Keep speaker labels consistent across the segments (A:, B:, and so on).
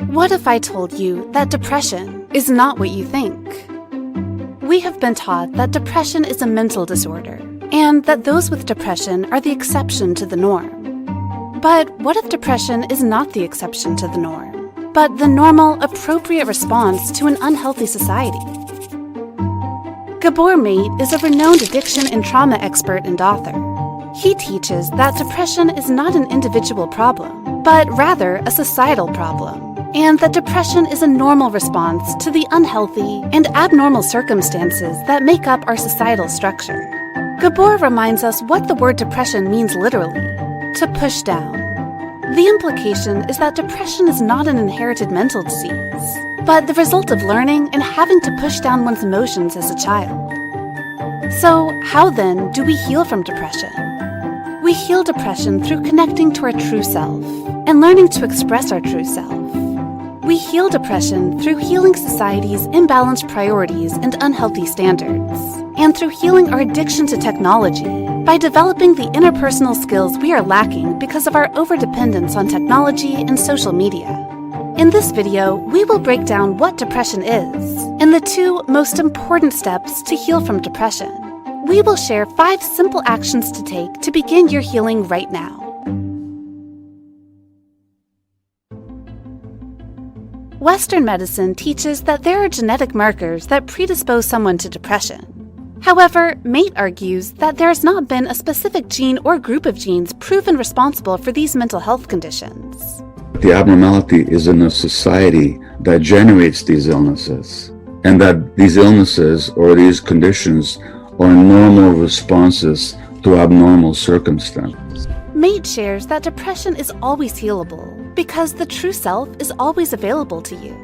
A: What if I told you that depression is not what you think? We have been taught that depression is a mental disorder, and that those with depression are the exception to the norm. But what if depression is not the exception to the norm, but the normal, appropriate response to an unhealthy society? Gabor Mate is a renowned addiction and trauma expert and author. He teaches that depression is not an individual problem, but rather a societal problem, and that depression is a normal response to the unhealthy and abnormal circumstances that make up our societal structure. Gabor reminds us what the word depression means literally: to push down. The implication is that depression is not an inherited mental disease, but the result of learning and having to push down one's emotions as a child. So, how then do we heal from depression? We heal depression through connecting to our true self and learning to express our true self. We heal depression through healing society's imbalanced priorities and unhealthy standards, and through healing our addiction to technology by developing the interpersonal skills we are lacking because of our overdependence on technology and social media. In this video, we will break down what depression is and the two most important steps to heal from depression. We will share 5 simple actions to take to begin your healing right now. Western medicine teaches that there are genetic markers that predispose someone to depression. However, Mate argues that there has not been a specific gene or group of genes proven responsible for these mental health conditions.
B: The abnormality is in a society that generates these illnesses, and that these illnesses or these conditions are normal responses to abnormal circumstances.
A: Mate shares that depression is always healable because the true self is always available to you.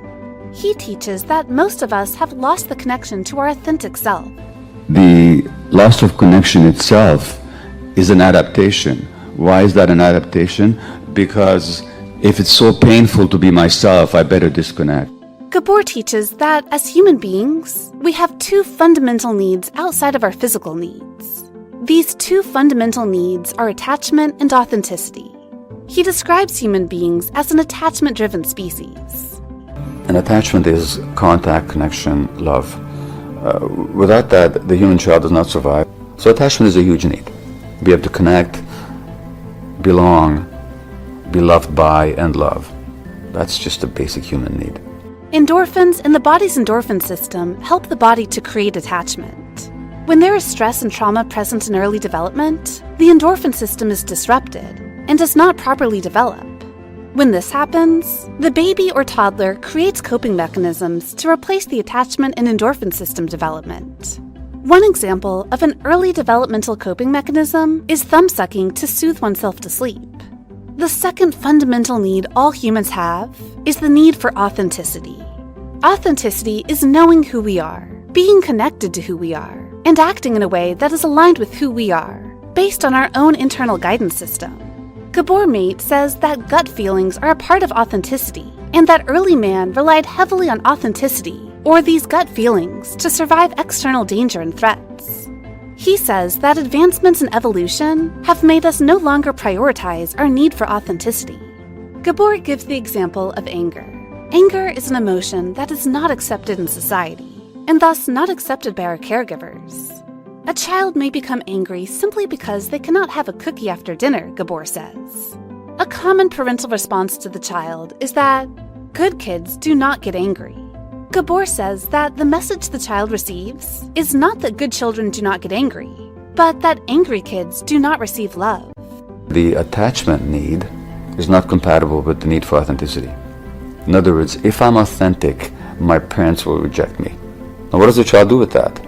A: He teaches that most of us have lost the connection to our authentic self.
B: The loss of connection itself is an adaptation. Why is that an adaptation? Because if it's so painful to be myself, I better disconnect.
A: Gabor teaches that as human beings, we have 2 fundamental needs outside of our physical needs. These 2 fundamental needs are attachment and authenticity. He describes human beings as an attachment-driven species.
B: An attachment is contact, connection, love. Without that, the human child does not survive. So attachment is a huge need. We have to connect, belong, be loved by, and love. That's just a basic human need.
A: Endorphins in the body's endorphin system help the body to create attachment. When there is stress and trauma present in early development, the endorphin system is disrupted and does not properly develop. When this happens, the baby or toddler creates coping mechanisms to replace the attachment and endorphin system development. One example of an early developmental coping mechanism is thumb sucking to soothe oneself to sleep. The second fundamental need all humans have is the need for authenticity. Authenticity is knowing who we are, being connected to who we are, and acting in a way that is aligned with who we are, based on our own internal guidance system. Gabor Mate says that gut feelings are a part of authenticity, and that early man relied heavily on authenticity, or these gut feelings, to survive external danger and threats. He says that advancements in evolution have made us no longer prioritize our need for authenticity. Gabor gives the example of anger. Anger is an emotion that is not accepted in society, and thus not accepted by our caregivers. A child may become angry simply because they cannot have a cookie after dinner, Gabor says. A common parental response to the child is that good kids do not get angry. Gabor says that the message the child receives is not that good children do not get angry, but that angry kids do not receive love.
B: The attachment need is not compatible with the need for authenticity. In other words, if I'm authentic, my parents will reject me. Now what does the child do with that?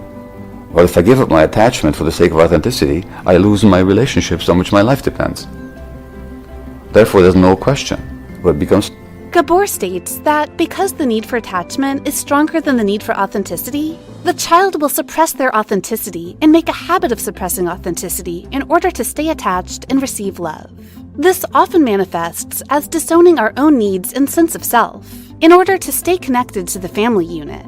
B: Well, if I give up my attachment for the sake of authenticity, I lose my relationships on which my life depends. Therefore, there's no question what becomes.
A: Gabor states that because the need for attachment is stronger than the need for authenticity, the child will suppress their authenticity and make a habit of suppressing authenticity in order to stay attached and receive love. This often manifests as disowning our own needs and sense of self in order to stay connected to the family unit.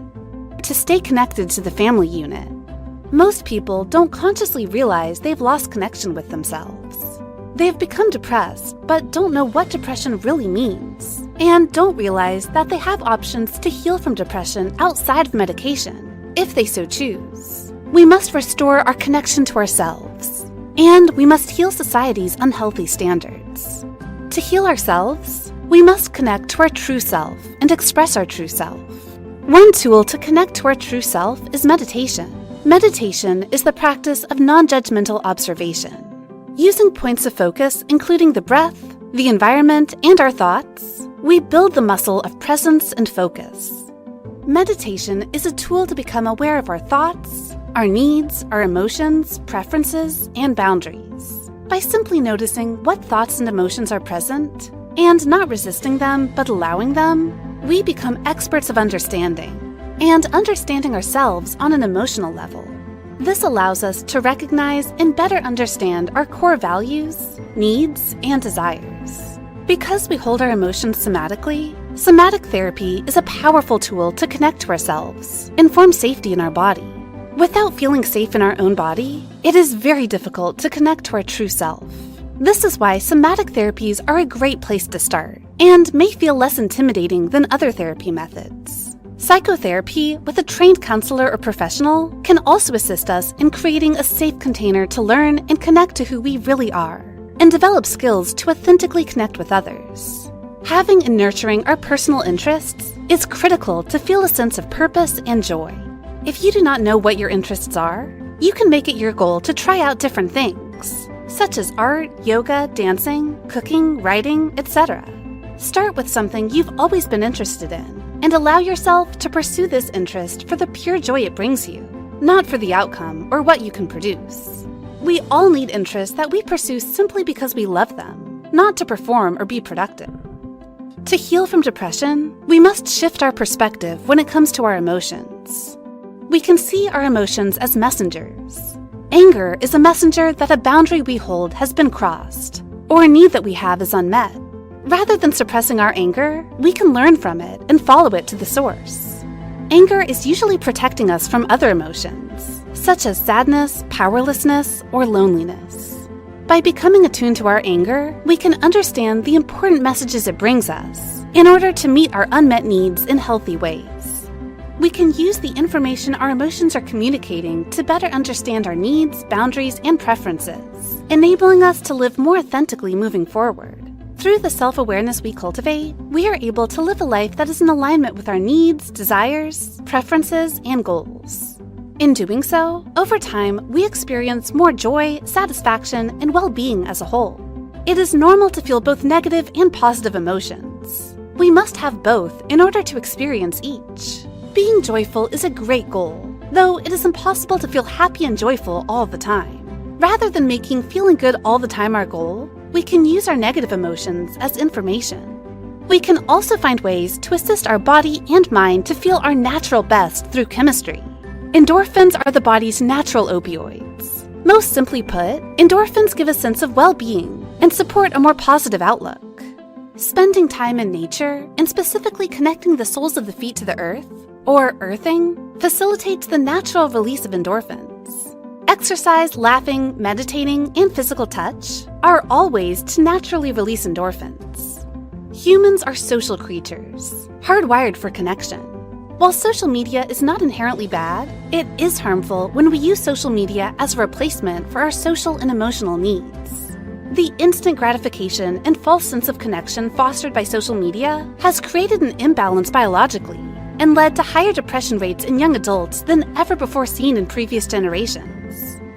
A: Most people don't consciously realize they've lost connection with themselves. They have become depressed, but don't know what depression really means, and don't realize that they have options to heal from depression outside of medication, if they so choose. We must restore our connection to ourselves, and we must heal society's unhealthy standards. To heal ourselves, we must connect to our true self and express our true self. One tool to connect to our true self is meditation. Meditation is the practice of non-judgmental observation. Using points of focus, including the breath, the environment, and our thoughts, we build the muscle of presence and focus. Meditation is a tool to become aware of our thoughts, our needs, our emotions, preferences, and boundaries. By simply noticing what thoughts and emotions are present, and not resisting them but allowing them, we become experts of understanding, and understanding ourselves on an emotional level. This allows us to recognize and better understand our core values, needs, and desires. Because we hold our emotions somatically, somatic therapy is a powerful tool to connect to ourselves and form safety in our body. Without feeling safe in our own body, it is very difficult to connect to our true self. This is why somatic therapies are a great place to start and may feel less intimidating than other therapy methods. Psychotherapy with a trained counselor or professional can also assist us in creating a safe container to learn and connect to who we really are, and develop skills to authentically connect with others. Having and nurturing our personal interests is critical to feel a sense of purpose and joy. If you do not know what your interests are, you can make it your goal to try out different things, such as art, yoga, dancing, cooking, writing, etc. Start with something you've always been interested in, and allow yourself to pursue this interest for the pure joy it brings you, not for the outcome or what you can produce. We all need interests that we pursue simply because we love them, not to perform or be productive. To heal from depression, we must shift our perspective when it comes to our emotions. We can see our emotions as messengers. Anger is a messenger that a boundary we hold has been crossed, or a need that we have is unmet. Rather than suppressing our anger, we can learn from it and follow it to the source. Anger is usually protecting us from other emotions, such as sadness, powerlessness, or loneliness. By becoming attuned to our anger, we can understand the important messages it brings us in order to meet our unmet needs in healthy ways. We can use the information our emotions are communicating to better understand our needs, boundaries, and preferences, enabling us to live more authentically moving forward. Through the self-awareness we cultivate, we are able to live a life that is in alignment with our needs, desires, preferences, and goals. In doing so, over time, we experience more joy, satisfaction, and well-being as a whole. It is normal to feel both negative and positive emotions. We must have both in order to experience each. Being joyful is a great goal, though it is impossible to feel happy and joyful all the time. Rather than making feeling good all the time our goal, we can use our negative emotions as information. We can also find ways to assist our body and mind to feel our natural best through chemistry. Endorphins are the body's natural opioids. Most simply put, endorphins give a sense of well-being and support a more positive outlook. Spending time in nature, and specifically connecting the soles of the feet to the earth, or earthing, facilitates the natural release of endorphins. Exercise, laughing, meditating, and physical touch are all ways to naturally release endorphins. Humans are social creatures, hardwired for connection. While social media is not inherently bad, it is harmful when we use social media as a replacement for our social and emotional needs. The instant gratification and false sense of connection fostered by social media has created an imbalance biologically and led to higher depression rates in young adults than ever before seen in previous generations.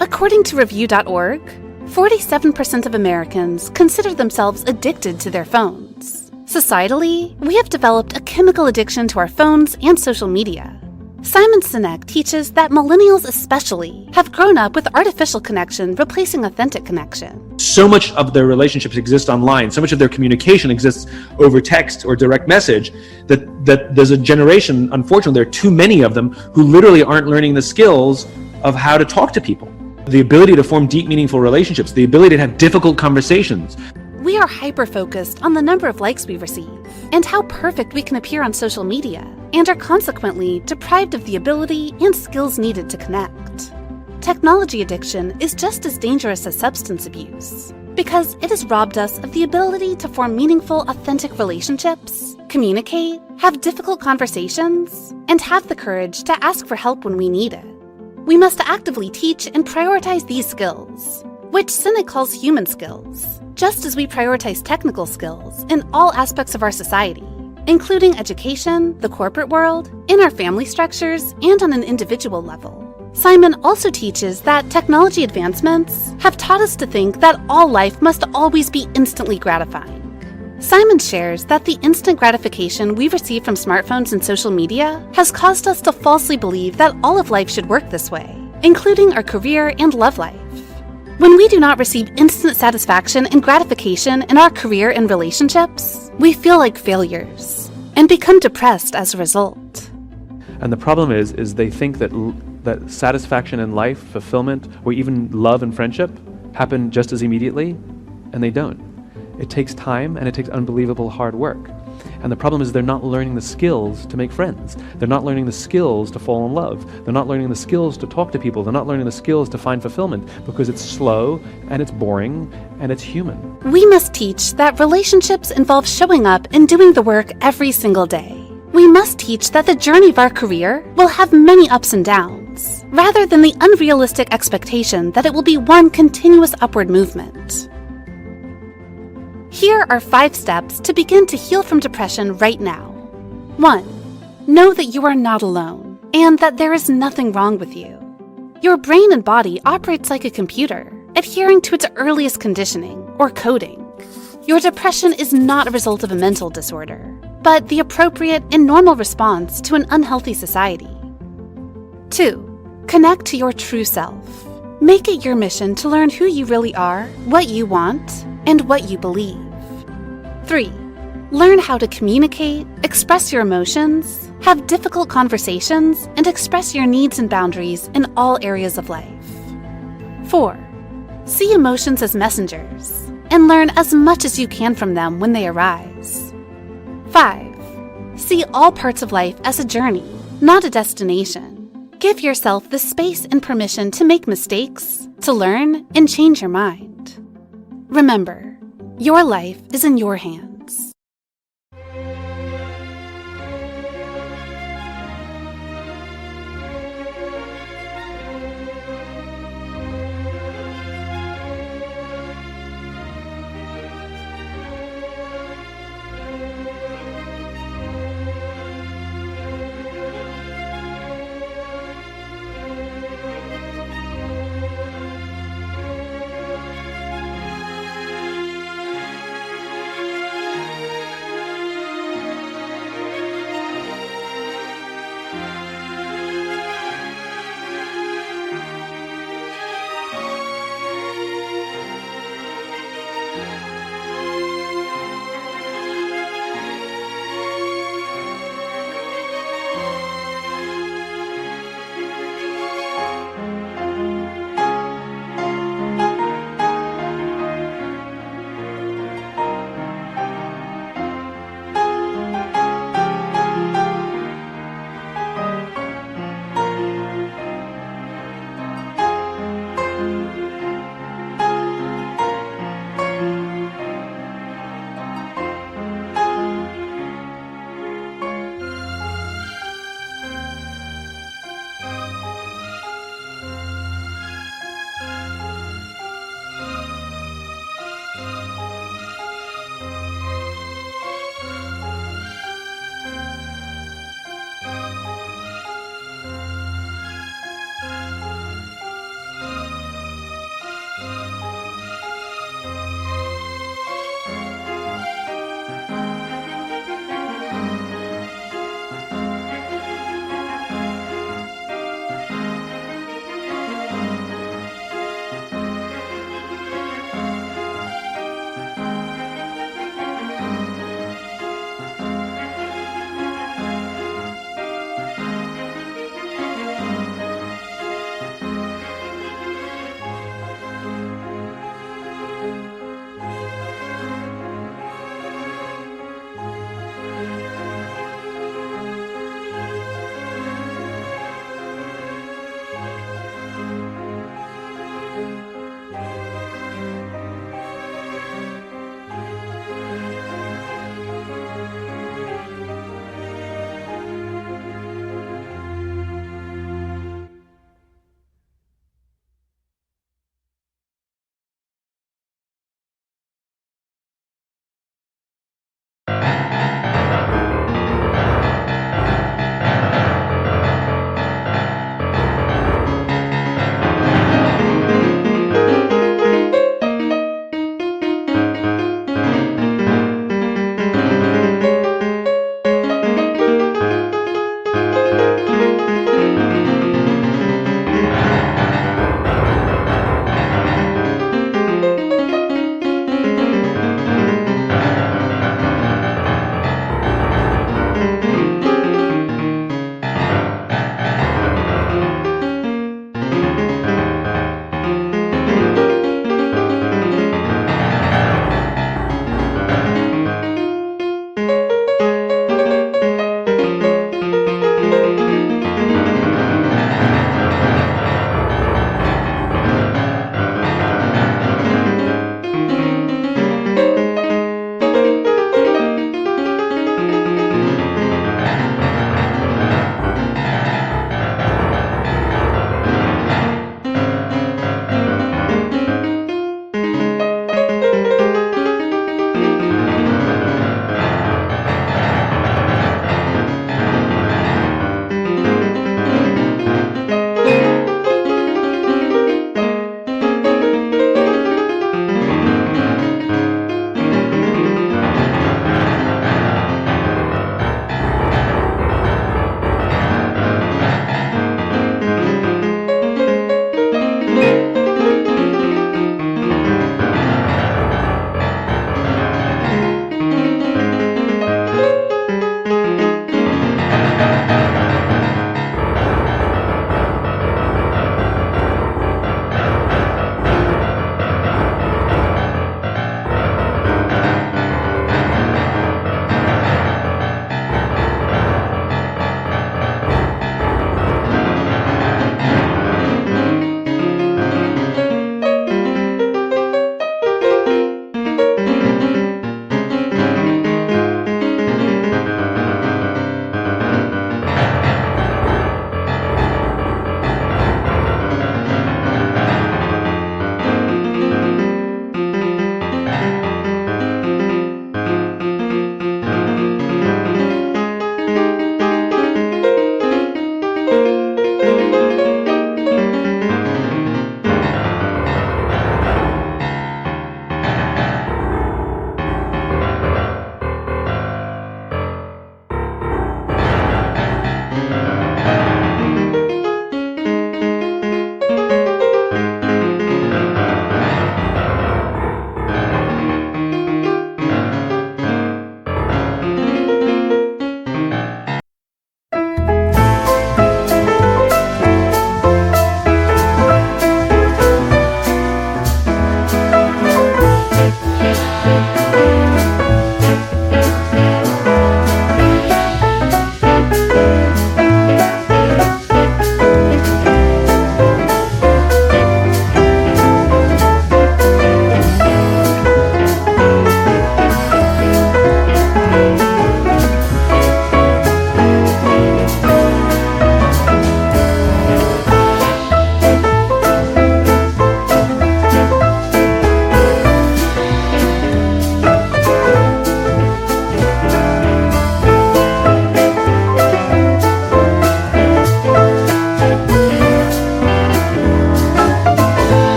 A: According to Review.org, 47% of Americans consider themselves addicted to their phones. Societally, we have developed a chemical addiction to our phones and social media. Simon Sinek teaches that millennials especially have grown up with artificial connection replacing authentic connection.
C: So much of their relationships exist online, so much of their communication exists over text or direct message, that there's a generation, unfortunately, there are too many of them, who literally aren't learning the skills of how to talk to people. The ability to form deep, meaningful relationships, the ability to have difficult conversations.
A: We are hyper-focused on the number of likes we receive and how perfect we can appear on social media, and are consequently deprived of the ability and skills needed to connect. Technology addiction is just as dangerous as substance abuse, because it has robbed us of the ability to form meaningful, authentic relationships, communicate, have difficult conversations, and have the courage to ask for help when we need it. We must actively teach and prioritize these skills, which Sinek calls human skills, just as we prioritize technical skills in all aspects of our society, including education, the corporate world, in our family structures, and on an individual level. Simon also teaches that technology advancements have taught us to think that all life must always be instantly gratifying. Simon shares that the instant gratification we receive from smartphones and social media has caused us to falsely believe that all of life should work this way, including our career and love life. When we do not receive instant satisfaction and gratification in our career and relationships, we feel like failures and become depressed as a result.
C: And the problem is they think that satisfaction in life, fulfillment, or even love and friendship happen just as immediately, and they don't. It takes time and it takes unbelievable hard work. And the problem is they're not learning the skills to make friends. They're not learning the skills to fall in love. They're not learning the skills to talk to people. They're not learning the skills to find fulfillment because it's slow and it's boring and it's human.
A: We must teach that relationships involve showing up and doing the work every single day. We must teach that the journey of our career will have many ups and downs, rather than the unrealistic expectation that it will be one continuous upward movement. Here are 5 steps to begin to heal from depression right now. 1. Know that you are not alone, and that there is nothing wrong with you. Your brain and body operates like a computer, adhering to its earliest conditioning, or coding. Your depression is not a result of a mental disorder, but the appropriate and normal response to an unhealthy society. 2. Connect to your true self. Make it your mission to learn who you really are, what you want, and what you believe. 3. Learn how to communicate, express your emotions, have difficult conversations, and express your needs and boundaries in all areas of life. 4. See emotions as messengers, and learn as much as you can from them when they arise. 5. See all parts of life as a journey, not a destination. Give yourself the space and permission to make mistakes, to learn, and change your mind. Remember, your life is in your hands.